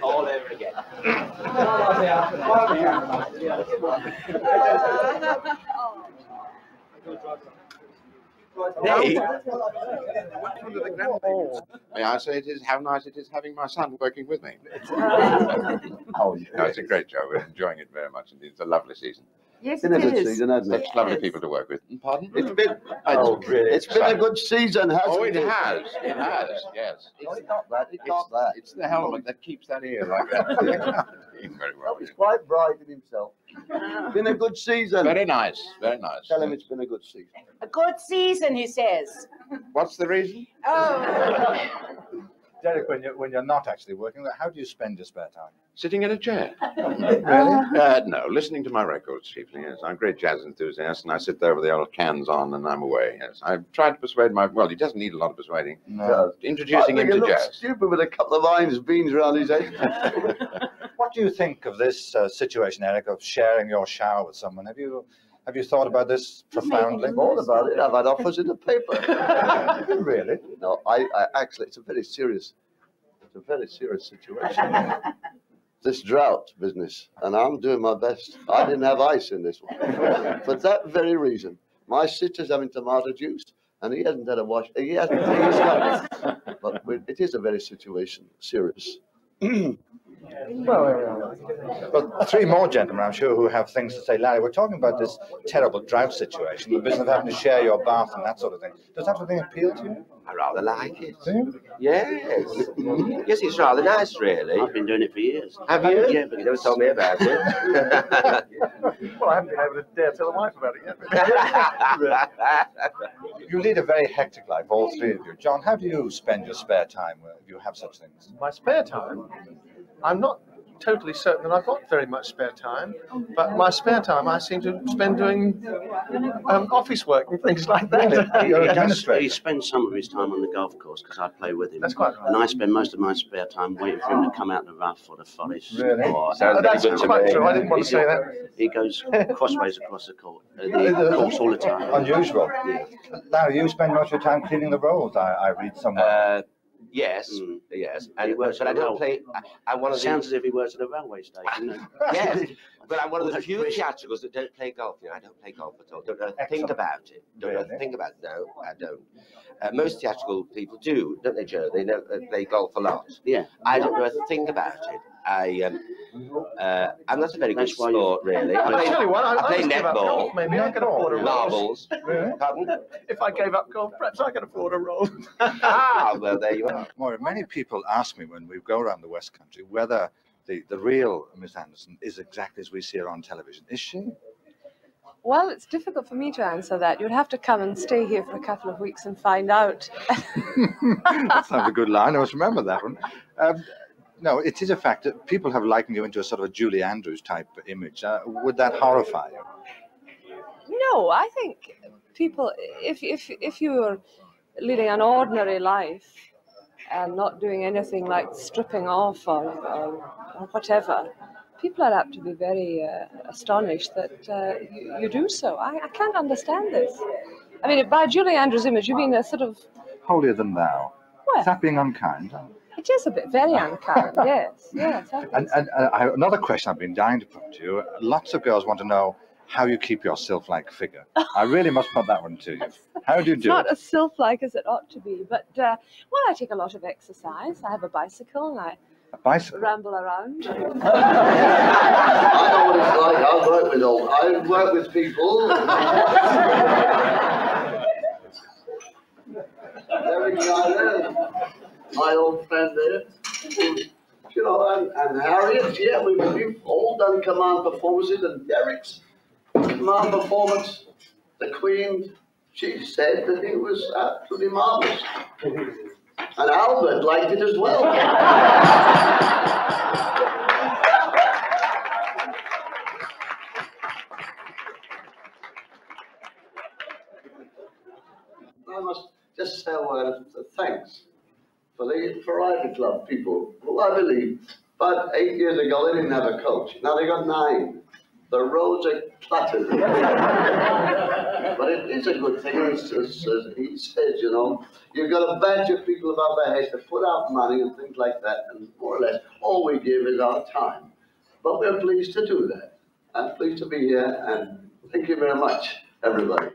All over again. May I say it is how nice it is having my son working with me. Oh, No, it's a great job. We're enjoying it very much indeed. It's a lovely season. Yes, It's been a it good is. season, hasn't it? Such lovely people to work with. Pardon? It's been, really it's been a good season, hasn't Oh, it? it has. It has, yes. No, it's not that. It's not that. It's the helmet that keeps that ear like that. Very well. He's quite bright in himself. It's been a good season. Very nice. Very nice. Tell him it's been a good season. A good season, he says. What's the reason? Oh. Deryck, when you're not actually working, how do you spend your spare time? Sitting in a chair. Really? No, listening to my records chiefly, yes. I'm a great jazz enthusiast, and I sit there with the old cans on, and I'm away, yes. I've tried to persuade well, he doesn't need a lot of persuading. No. Introducing him to jazz. Stupid with a couple of lines beans around his head. What do you think of this situation, Eric, of sharing your shower with someone? Have you thought about this profoundly? Thought about it. I've had offers in the paper. Really? No, I actually, it's a very serious situation. This drought business, and I'm doing my best. I didn't have ice in this one. For that very reason, my sister's having tomato juice, and he hasn't had a wash. He hasn't. He's got, but it is a very serious. Well, three more gentlemen, I'm sure, who have things to say. Larry, we're talking about this terrible drought situation, the business of having to share your bath and that sort of thing. Does that sort of thing appeal to you? I rather like it. Do you? Yes. Yes, it's rather nice, really. I've been doing it for years. Have you? Yeah, but You never told me about it. Well, I haven't been able to dare tell the wife about it yet. You lead a very hectic life, all three of you. John, how do you spend your spare time when you have such things? My spare time? I'm not totally certain that I've got very much spare time, but my spare time I seem to spend doing office work and things like that. You're a He demonstrator. spends some of his time on the golf course because I play with him. That's quite right. And I spend most of my spare time waiting for him to come out the rough or the forest. Really? Or Sounds That's very good to quite me. true. I didn't want to say that. he goes crossways across the course all the time. Unusual. Larry, you spend most of your time cleaning the roads, I read somewhere. Yes, yes. And, He works but I at a don't rail- play. I'm one of the. Sounds as if he works at a railway station. Yes, but I'm one of the few theatricals that don't play golf. You know, I don't play golf at all. Don't know a thing Excellent. about it. Don't know a Really? thing about it. No, I don't. Most theatrical people do, don't they, Joe? They know play golf a lot. Yeah. I don't know a thing about it. I'm not a very good That's why you- sport, really. I'll tell you what, I I play must give up golf. netball, Maybe I could afford a roll. marbles. Really? Pardon? If I gave up golf, perhaps I could afford a roll. Ah, well, there you are. Moira, many people ask me when we go around the West Country whether the real Miss Anderson is exactly as we see her on television. Is she? Well, it's difficult for me to answer that. You'd have to come and stay here for a couple of weeks and find out. That sounds a good line. I must remember that one. No, it is a fact that people have likened you into a sort of a Julie Andrews type image. Would that horrify you? No, I think people, if you're leading an ordinary life and not doing anything like stripping off or whatever, people are apt to be very astonished that you do so. I can't understand this. I mean, by Julie Andrews' image, you mean a sort of... Holier than thou. Well, Is that being unkind? it is a bit very unkind, yes. Yes. I think And, so. another question I've been dying to put to you. Lots of girls want to know how you keep your sylph-like figure. I really must put that one to you. How do you It's do not it? as sylph-like as it ought to be, but, well, I take a lot of exercise. I have a bicycle and I A bicycle? ramble around. I know what it's like. I work with people. Deryck Guyler, my old friend there. You know, and Harriet, yeah, we've all done command performances, and Deryck's command performance, the Queen, she said that it was absolutely marvelous. And Albert liked it as well. I must just say a word of thanks for the Variety Club people, who I believe, about 8 years ago, they didn't have a coach. Now they got 9. The roads are cluttered. But it is a good thing, as he said, you know. You've got to badger people about their heads to put out money and things like that, and more or less, all we give is our time. But we're pleased to do that. I'm pleased to be here, and thank you very much, everybody.